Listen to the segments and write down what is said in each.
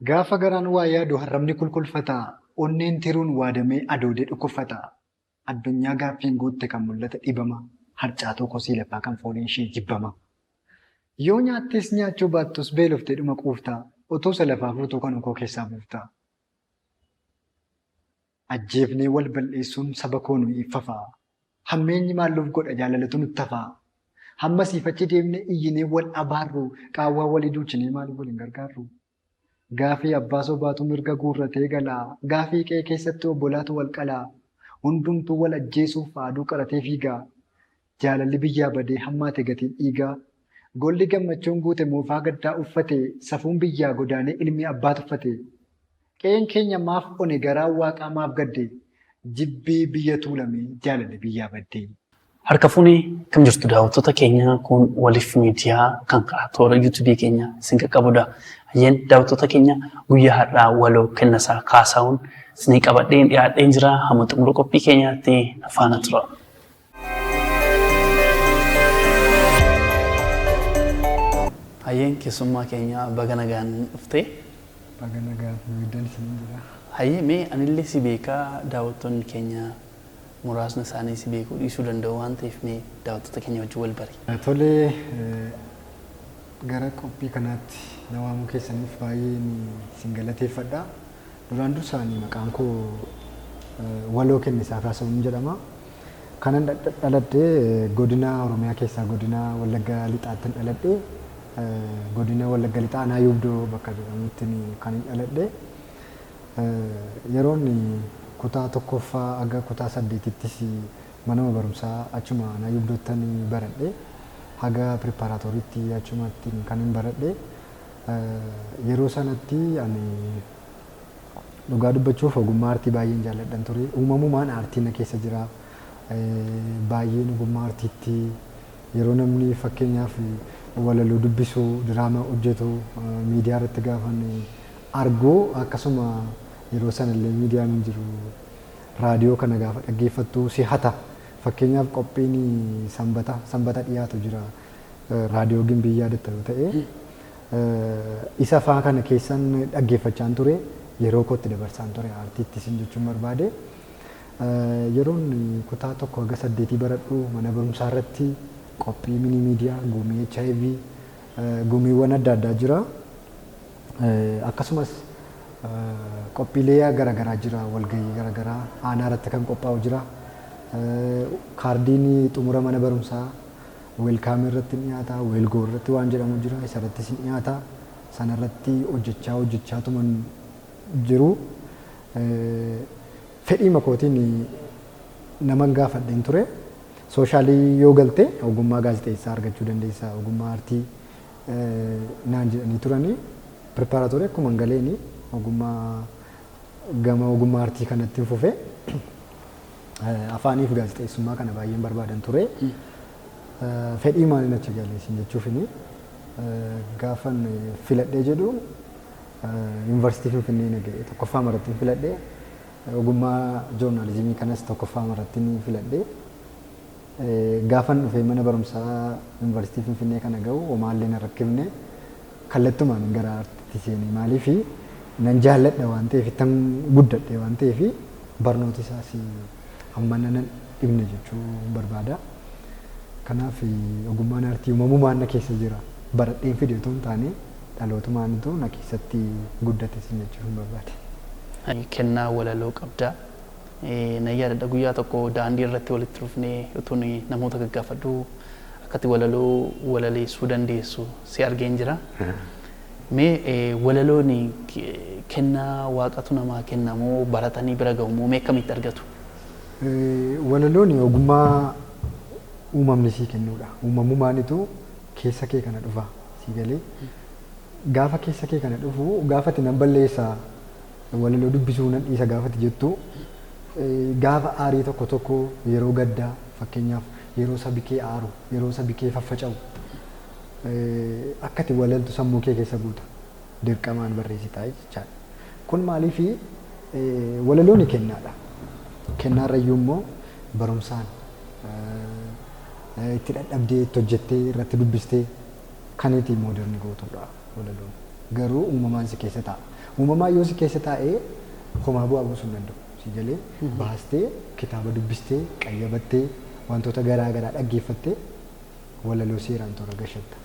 Gaafa garaan waa yaadu harrabni kulkulfataa, onneen tiruun waadamee adoodee dhukkubfataa. Addunyaa gaaffiin guutte kan mul'ata dhibama, harcaatoo kosii lafaa kan fooliin ishee jibbama. Yoo nyaattees nyaachuu baattus beeloftee dhuma quuftaa, otoo isa lafaa fuutuu kan koo keessaa buuftaa. Ajjeefnee wal balleessuun saba koo nu iffafaa. Hammeenyi maalluuf godha jaalalatu nutti hafaa. Hamma siifachi deemnee iyyinee wal abaarru, qaawwaa walii duuchinee maaliif waliin gargaarru? Gaafii abbaa sobaatu mirga guurratee galaa. Gaafii qe'ee keessatti obbolaatu wal qalaa. Hundumtuu wal ajjeesuuf haaduu qaratee fiigaa. Jaalalli biyyaa badee hammaate gatiin dhiigaa. Golli gammachuun guute moofaa gaddaa uffate. Safuun biyyaa godaanee ilmi abbaa tuffate. Qe'een keenya maaf one garaa waaqaa maaf gadde. Jibbii biyya tuulame jaalalli biyyaa badde. Harka fuunee kam jirtu daawwattoota keenya kun waliif miidiyaa kan karaa toora yuutuubii keenya isin qaqqabudha. Hayyeen daawwattoota keenya guyyaa har'aa waloo kennasaa kaasaa'uun isin qabadheen dhiyaadheen jira. Hamma xumura qophii keenyaatti faana tura. Hayyeen keessummaa keenya baga nagaan dhuftee. Baga nagaan miidhaan isin jira. Hayyee mee anillee si beekaa daawwattoonni keenya muraasni isaanii si beekuu dhiisuu danda'u waan ta'eef mee daawwattoota keenya wajjin wal bari. Tolee gara qophii kanaatti na waamuu keessaniif baay'een isin galateeffadha. Duraan dursaanii maqaan koo waloo kennisaa kaasa'uun jedhama. Kanan dhaladhee godina Oromiyaa keessaa godina Wallagga Lixaatti dhaladhee godina Wallagga Lixaa Aanaa Yuubdoo bakka jedhamutti kan dhaladhee yeroon kutaa tokkoffaa hanga kutaa saddeetittis manuma barumsaa achuma Aanaa Yuubdootti baradhee haga pireparaatooriitti achumatti kan baradhee yeroo sanatti ani dhugaa dubbachuuf ogummaa aartii baay'een jaalladhan ture. Uumamumaan aartiin na keessa jira. Baay'een ogummaa aartiitti yeroo namni fakkeenyaaf walaloo dubbisu, diraamaa hojjetu, miidiyaa irratti gaafan argoo akkasuma yeroo sanallee miidiyaan hin jiru. Raadiyoo kana gaafa dhaggeeffattu si hata. Fakkeenyaaf qophiin sanbata dhiyaatu jira. Raadiyoo Gimbii yaadatta yoo ta'e isa faa kana keessan dhaggeeffachaan ture. Yeroo kootti dabarsaan ture aartiitti isin jechuun barbaade. Yeroon kutaa tokko hanga saddeetii baradhu mana barumsaa irratti qophii mini miidiyaa, gumii HIV, gumiiwwan adda addaa jira. Akkasumas qophiilee garaagaraa jira, walgahii garaagaraa aanaa irratti kan qophaa'u jira. Kaardiin xumura mana barumsaa weelkaamii irratti dhiyaata, weelgoo irratti waan jedhamu jira, isa irrattis dhiyaata. Sana irratti hojjechaa tuman jiru. Fedhii makootiin nama gaafadheen ture. Soshaalii yoo galte ogummaa gaazexeessaa argachuu dandeessa. Ogummaa aartii naan jedhanii turanii. Pireparaatoorii akkuma galeeni gama ogummaa aartii kanatti fufee afaanii fi gaazexeessummaa kana baay'een barbaadan ture. Fedhii maaliin achi galeessin jechuufini gaafan filadhee jedhu yuunivarsiitii Finfinnee nagahee tokkoffaa maratti filadhee ogummaa joornaalizimii kanas tokkoffaa maratti filadhee gaafan dhufee mana barumsaa yuunivarsiitii Finfinnee kana gahu homaallee na rakkifne kallattumaan gara aartiitti seenee maaliif nan jaalladha waan ta'eef ittan guddadhe waan ta'eef barnoota isaas hamma nan dhibne jechuu barbaada. Kanaaf ogummaan aartii uumamumaan na keessa jira. Baradheen fide otoo hin taane dhalootumaanitu na keessatti guddate sin jechuun barbaade. Kennaa walaloo qabdaa. Na yaadadha guyyaa tokko daandii irratti walitti dhufnee utuun namoota gaggaafadhu akkatti walaloo walaleessuu dandeessu si argeen jira. Mee walaloon kennaa waaqatu namaa kennamoo baratanii bira gahumoo mee akkamitti argatu? Walaloon ogummaa uumamni sii kennuudha. Uumamumaanitu keessa kee kana dhufa sii galee. Gaafa keessa kee kana dhufu gaafati nan balleessa walaloo dubbisuu nan dhiisa gaafati jettu gaafa aarii tokko yeroo gaddaa fakkeenyaaf yeroo sabi kee aaru yeroo sabi kee faffaca'u akkati walaltu sammuu kee keessa guuta dirqamaan barreessitaa jechaadha. Kun maaliifi walaloon kennaadha. Kennaarrayyuu immoo barumsaan itti dadhabdee itti hojjettee irratti dubbistee kan itti mooderni gootudha walaloon. Garuu uumamaan si keessa ta'a. Uumamaa yoo si keessa taa'ee homaa bu'aa buusuu hin danda'u. Si galee baastee kitaaba dubbistee qayyabattee wantoota garaa garaa dhaggeeffattee walaloo seeraan toora gashatta.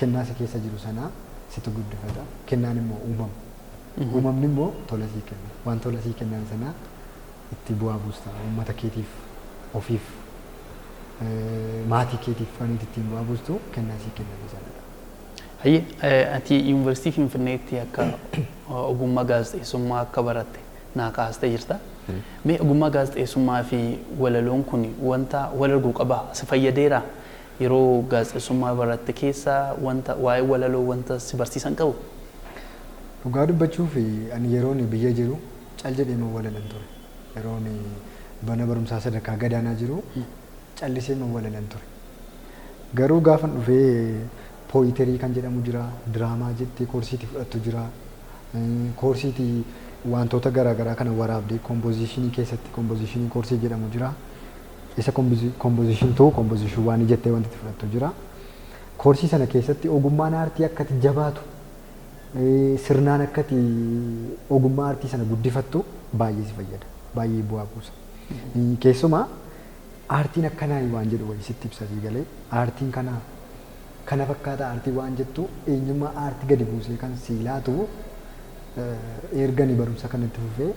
Kennaa si keessa jiru sanaa situ guddifata. Kennaan immoo uumama. Uumamni immoo tola sii kenna. Waan tola sii kennan sanaa itti bu'aa buusta. Uummata keetiif ofiif maatii keetiif kan ittiin bu'aa buustu kennaa sii kennan sanadha. Hayyee ati yuunivarsiitii Finfinneetti akka ogummaa gaazexeessummaa akka baratte naa kaastee jirta. Mee ogummaa gaazexeessummaa fi walaloon kun wanta wal arguu qaba si fayyadeera yeroo gaazexeessummaa baratte keessa wanta waa'ee walaloo wanta si barsiisan qabu. Dhugaa dubbachuuf ani yeroon biyya jiru cal jedhee man walalan ture. Yeroon mana barumsaa sadarkaa gadaanaa jiru callisee man walalan ture. Garuu gaafan dhufee pooyiterii kan jedhamu jira, diraamaa jettee koorsiitii fudhattu jira. Koorsiitii wantoota garaa garaa kana waraabdee kompoozishinii keessatti kompoozishinii koorsii jedhamu jira. Isa kompoozishin tuu kompoozishin waan jettee wanti fudhattu jira. Koorsii sana keessatti ogummaan aartii akkati jabaatu sirnaan akkati ogummaa aartii sana guddifattu baay'ee si fayyada. Baay'ee bu'aa buusa. Keessumaa aartiin akkanaa waan jedhu wayii sitti ibsa galee aartiin kanaa kana fakkaata aartii waan jettu eenyummaa aartii gadi buusee kan si laatu ergani barumsa kanatti fufee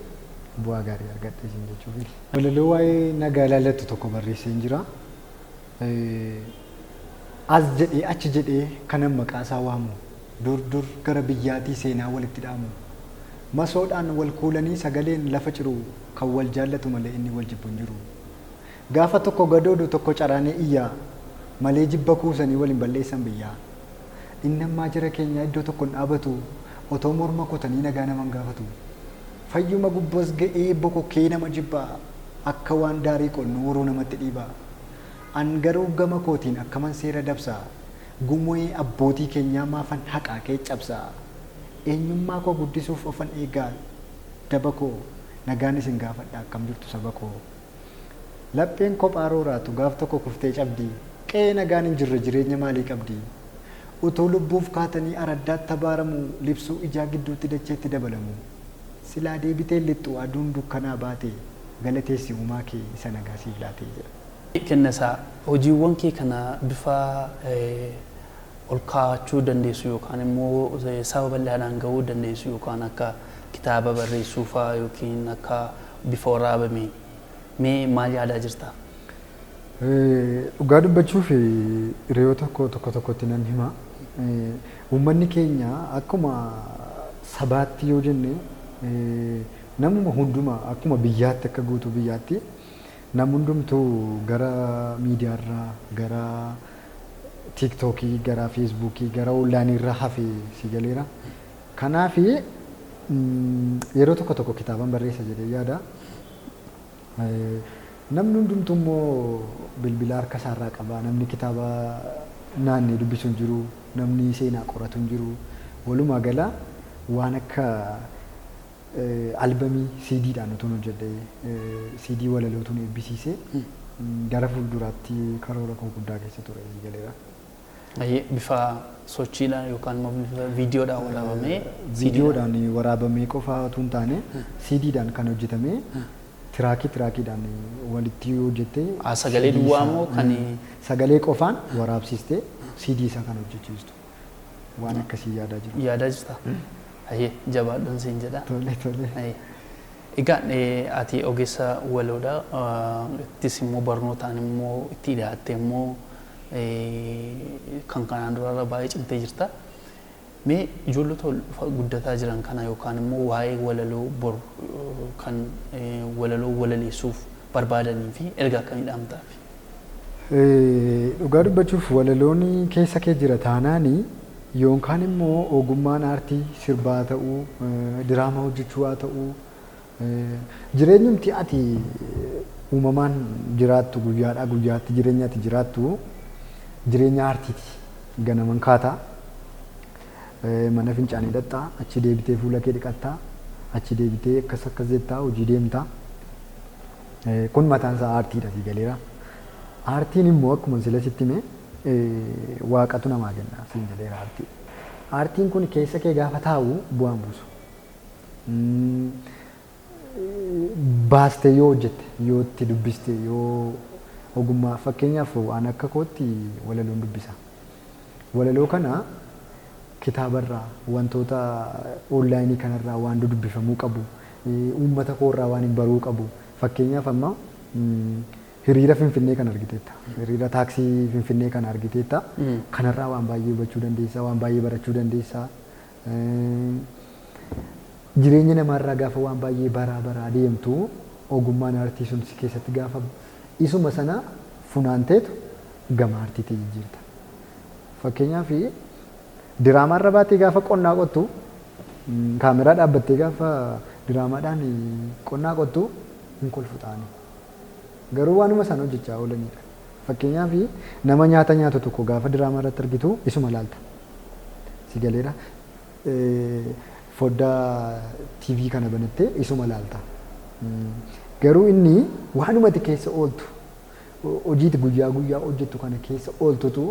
bu'aa gaarii argadhe isin jechuufi. Walaloo waa'ee nagaa ilaallattu tokko barreessee jira. As jedhee achi jedhee kanan maqaa isaa waamu dur gara biyyaatii seenaa walitti dhaamu masoodhaan wal kuulanii sagaleen lafa ciru kan wal jaallatu malee inni wal jibbu hin jiru. Gaafa tokko gadoodu tokko caraanee iyyaa malee jibba kuusanii waliin balleessan biyyaa. Inni ammaa jira keenya iddoo tokko hin dhaabatu otoo morma kotanii nagaa naman gaafatu. Fayyuma gubboos ga'ee bokokkee nama jibbaa akka waan daarii qonnooroo namatti dhiibaa. An garuu gama kootiin akkaman seera dabsaa gumoo'ee abbootii keenyaa maafan haqaa kee cabsaa. Eenyummaa koo guddisuuf ofan eegaa daba koo nagaan isin gaafadha akkam jirtu saba koo. Lapheen kophaa rooraatu gaaf tokko kuftee cabdii qe'ee nagaan hin jirre jireenya maalii qabdi. Utuu lubbuuf kaatanii araddaatti tabaaramu libsuu ijaa gidduutti dacheetti dabalamu. Silaa deebitee lixxu aduun dukkanaa baate galateessi uumaa kee isa nagaa siif laatee jedha. Kennasaa hojiiwwan kee kana bifa ol kaa'achuu dandeessu yookaan immoo saba bal'aadhaan gahuu dandeessu yookaan akka kitaaba barreessuu fa'aa yookiin akka bifa waraabamee mee maal yaadaa jirta? Dhugaa dubbachuuf hiriyoota tokko tokkotti nan hima. Uummanni keenya akkuma sabaatti yoo jenne namuma hundumaa akkuma biyyaatti akka guutuu biyyaatti nam hundumtuu gara miidiyaarraa gara tiiktookii gara feesbuukii gara onlaayiniirraa hafee si galeera. Kanaaf yeroo tokko kitaaban barreessa jedhee yaada. Namni hundumtuu immoo bilbila harka isaarraa qaba. Namni kitaaba naannee dubbisu hin jiru. Namni seenaa qoratu hin jiru. Walumaa gala waan akka albamii CDdhaan utuun hojjedhee CD walalootuun eebbisiisee gara fuulduraatti karoora koo guddaa keessa ture galeera. Bifa sochiidhaan yookaan immoo bifa viidiyoodhaan waraabamee viidiyoodhaan waraabamee qofaa utuu hin taane CDdhaan kan hojjetamee tiraakiidhaan walitti hojjettee sagalee duwwaa moo kan sagalee qofaan waraabsistee CD isaa kan hojjechiistu waan akkasii yaadaa jiru. Yaadaa jirta? Hayyee jabaadhaan siin jedha. Tole. Egaa ati ogeessa waloodha. Ittis immoo barnootaan immoo itti dhiyaattee immoo kan kanaan durarra baay'ee cimtee jirta. Mee ijoollota guddataa jiran kana yookaan immoo waa'ee walaloo bor kan walaloo walaleessuuf barbaadanii fi ergaa akkamii dhaamtaaf? Dhugaa dubbachuuf walaloon keessa kee jira taanaanii yookaan immoo ogummaan aartii sirbaa ta'uu diraamaa hojjechuu haa ta'uu jireenyumti ati uumamaan jiraattu guyyaadhaa guyyaatti jireenya ati jiraattu jireenya aartiiti. Ganaman kaataa mana fincaanii dhaqxaa achi deebitee fuula kee dhiqattaa achi deebitee akkas jettaa hojii deemtaa. Kun mataan isaa aartiidha si galeera. Aartiin immoo akkuma sila sitti hime waaqatu namaa kenna siin jedheera aartii. Aartiin kun keessa kee gaafa taa'u bu'aan buusu. Baastee yoo hojjette yoo itti dubbiste yoo ogummaa fakkeenyaaf waan akka kootti walaloon dubbisa. Walaloo kana kitaabarraa wantoota onlaayinii kanarraa waan dubbifamuu qabu uummata koorraa waan hin baruu qabu fakkeenyaaf amma hiriira Finfinnee kan argiteetta hiriira taaksii Finfinnee kan argiteetta kanarraa waan baay'ee hubachuu dandeessa waan baay'ee barachuu dandeessa. Jireenya namaarraa gaafa waan baay'ee baraa deemtu ogummaan aartii sun si keessatti gaafa isuma sana funaanteetu gama aartiitti jijjiirta. Fakkeenyaaf diraamaarra baatee gaafa qonnaa qottu kaameraa dhaabbattee gaafa diraamaadhaan qonnaa qottu hin kolfu ta'anii. Garuu waanuma sana hojjechaa oolanidha. Fakkeenyaaf nama nyaata nyaatu tokko gaafa diraamaa irratti argitu isuma laalta. Si galeera. Foddaa TV kana banattee isuma laalta. Garuu inni waanumati keessa ooltu hojiiti guyyaa hojjettu kana keessa ooltutu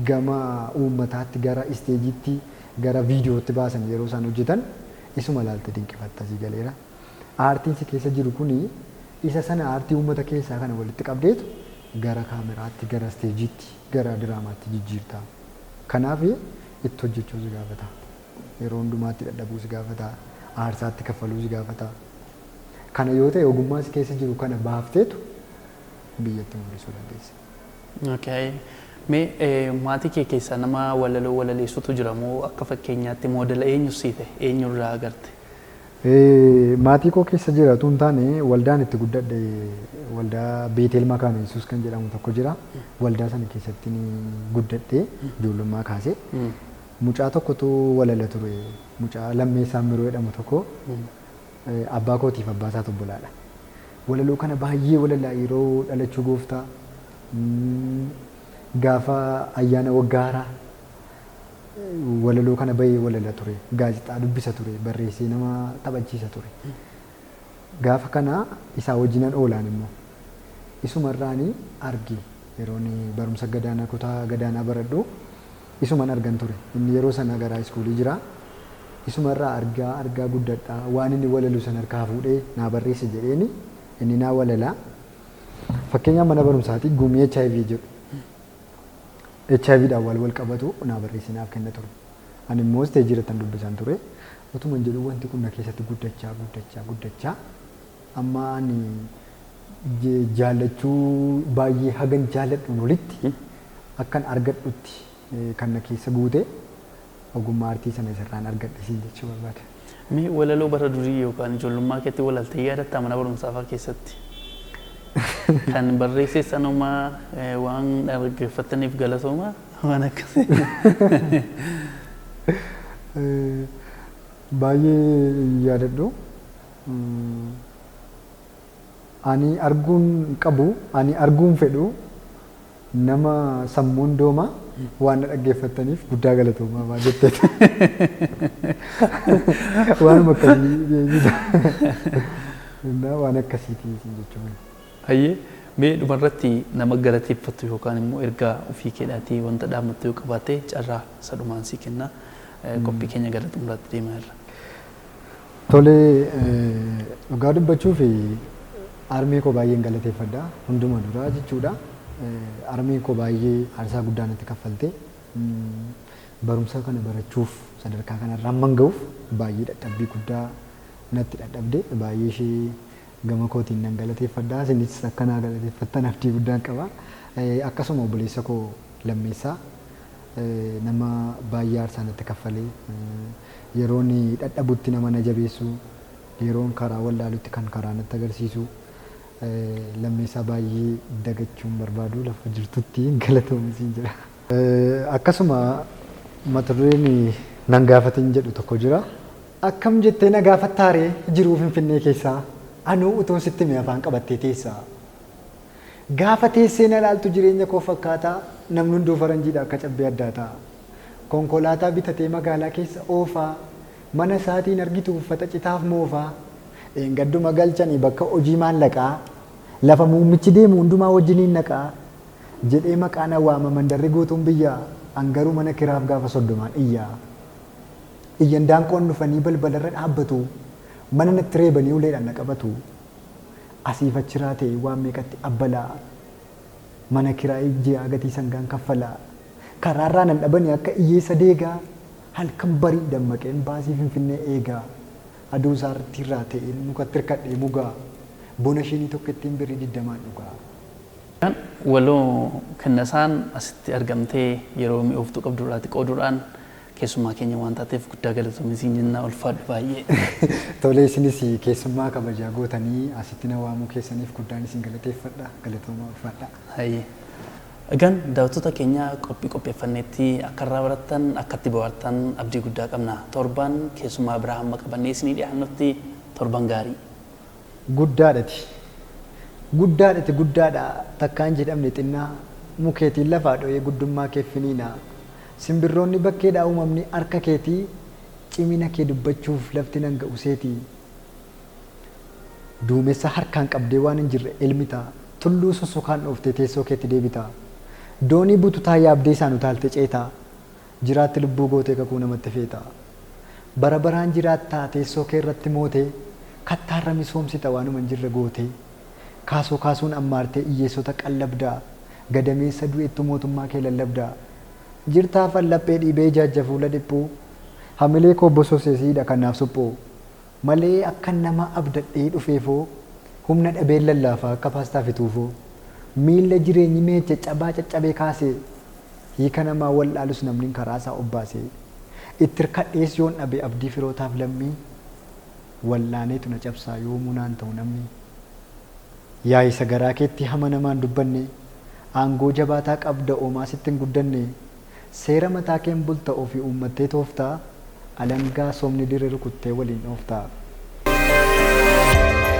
gama uummataatti gara isteejiitti gara viidiyootti baasan yeroo isaan hojjetan isuma laalta dinqifatta si galeera. Aartiin si keessa jiru kuni isa sana aartii uummata keessaa kana walitti qabdeetu gara kaameraatti gara isteejiitti gara diraamaatti jijjiirta. Kanaaf itti hojjechuu si gaafata. Yeroo hundumaatti dadhabuu si gaafata. Aarsaatti kaffaluu si gaafata. Kana yoo ta'e ogummaa si keessa jiru kana baafteetu biyyatti mul'isuu dandeessa. Okay. Mee maatii kee keessaa nama walaloo walaleessutu jira moo akka fakkeenyaatti moodela eenyu siite eenyurraa agarte? Maatii koo keessa jiraatu hin taane waldaan itti guddadhe waldaa Beetel Makaana Yesuus kan jedhamu tokko jira. Waldaa sana keessatti guddadhe ijoollummaa kaasee. Mucaa tokkotu walala ture. Mucaa Lammeessaa Miroo jedhamu tokko abbaa kootiif abbaa isaa obbolaadha. Walaloo kana baay'ee walalaa yeroo dhalachuu gooftaa gaafa ayyaana waggaa haaraa walaloo kana bahee walala ture. Gaazexaa dubbisa ture. Barreessee nama taphachiisa ture. Gaafa kana isaa wajjinan oolaan immoo isumarraanii argi yeroon barumsa gadaanaa kutaa gadaanaa baradhu isuman argan ture. Inni yeroo sana gara iskuulii jira. Isumarraa argaa guddadhaa waan inni walalu sana harkaa fuudhee naa barreesse jedheeni inni naa walalaa. Fakkeenyaaf mana barumsaatti gumii HIV jedhu. HIV dhaan wal qabatu naa barreesse naaf kenna ture. Ani immoo isteejiirrattan dubbisan ture. Utuma jedhu wanti kun na keessatti guddachaa amma ani jaallachuu baay'ee hagan jaalladhu walitti akkan argadhutti kan na keessa guute ogummaa aartii sana isarraan argadhisiin jechuu barbaada. Mee walaloo bara durii yookaan ijoollummaa keetti walaltee yaadatta mana barumsaa fa'aa keessatti? Kan barreesse sanumaa waan dhaggeeffataniif galatooma waan akkasii. Baay'ee yaadadhu. Ani arguun qabu, ani arguun fedhu nama sammuun doomaa waan na dhaggeeffataniif guddaa galatoomaa waan jetteeti. Waanuma akkasii waan akkasiiti jechuudha. Hayyee mee dhumarratti nama galateeffatu yookaan immoo ergaa ofii keedhaatii wanta dhaammattu yoo qabaatte carraa sadhumaan sii kenna qophii keenya gara xumuraatti deemaa jirra. Tolee dhugaa dubbachuuf armee koo baay'een galateeffadha hunduma duraa jechuudha. Armeen koo baay'ee aarsaa guddaa natti kaffalte barumsa kana barachuuf sadarkaa kanarra hamman ga'uuf baay'ee dadhabbii guddaa natti dadhabde baay'ee ishee gama kootiin nan galateeffadha. Isinis akkanaa galateeffattan abdii guddaan qaba. Akkasuma obboleessa koo Lammeessaa nama baay'ee aarsaa natti kaffalee yeroon dadhabutti nama na jabeessu yeroon karaa wallaalutti kan karaa natti agarsiisu Lammeessaa baay'ee dagachuun barbaadu lafa jirtutti galatoomsiin jira. Akkasuma mata dureen nan gaafatin jedhu tokko jira. Akkam jettee na gaafattaaree jiruu Finfinnee keessaa anuu utuun sitti mee afaan qabattee teessaa. Gaafa teessee na ilaaltu jireenya koo fakkaataa namni hunduu faranjiidha akka cabbee addaataa. Konkolaataa bitatee magaalaa keessa oofaa mana isaatiin argitu uffata citaaf moofaa. Gadduma galchanii bakka hojii maallaqaa lafa muummichi deemu hundumaa wajjiniin naqaa jedhee maqaan waama mandarri guutuun biyyaa hangaruu mana kiraaf gaafa 30 iyyaa. Iyyan daanqoon dhufanii balbalarra dhaabbatu mana natti reebanii uleedhaan na qabatu asiif achiraa ta'e waan meeqatti abbalaa mana kiraayii ji'a gatii sangaan kaffalaa karaarraa nan dhabanii akka hiyyeessa deegaa halkan barii dammaqeen baasii finfinnee eegaa aduu isaarratti irraa ta'e mukatti hirkadhee mugaa bona shinii tokko ittiin birrii 20 dhugaa. Waloo Kennasaan asitti argamtee yeroo mi'ooftuu qabduudhaati qooduudhaan keessummaa keenya waan taateef guddaa galatoomii siin jennaa ulfaadhu baay'ee. Tolee isinis keessummaa kabajaa gootanii asitti na waamuu keessaniif guddaan isin galateeffadha galatoomaa ulfaadha. Hayyee. Egaan daawwattoota keenya qopheeffanneetti akka irraa barattan akkatti bohaartan abdii guddaa qabna. Torban keessummaa biraa hamma qabannee isinii dhiyaannutti torban gaarii. Guddaadhati. Guddaadha takkaan jedhamne xinnaa mukeetiin lafaa dho'ee guddummaa kee finiina simbirroonni bakkeedhaa uumamni harka keetii cimina kee dubbachuuf lafti nan ga'u seetii duumessa harkaan qabdee waan hin jirre elmita tulluu sosokaan dhooftee teessoo keetti deebita doonii bututaa yaabdee isaan utaalte ceeta jiraatti lubbuu gootee kakuu namatti feeta bara baraan jiraattaa teessoo kee irratti moote kattaarra misoomsita waanuma hin jirre goote. Kaasuun ammaartee hiyyeessota qallabdaa gadameessa du'eettu mootummaa kee lallabdaa jirtaa fallaphee dhiibee jaajja fuula dhiphuu hamilee koo bososeesiidha kanaaf suphuu malee akka nama abdadhee dhufeefoo humna dhabee lallaafaa akka paastaa fituufoo miilla jireenyi mee caccabee kaasee hiika namaa wallaalus namni karaasaa obbaasee itti hirkadhees yoon dhabe abdii firootaaf lammii wallaaneetu na cabsaa yoomuu naan ta'u namni. Yaa isa garaa keetti hama namaan dubbanne aangoo jabaataa qabda oomaa sitti hin guddanne seera mataa keen bulta ofii uummattee tooftaa alangaa soomni diree rukuttee waliin dhooftaa.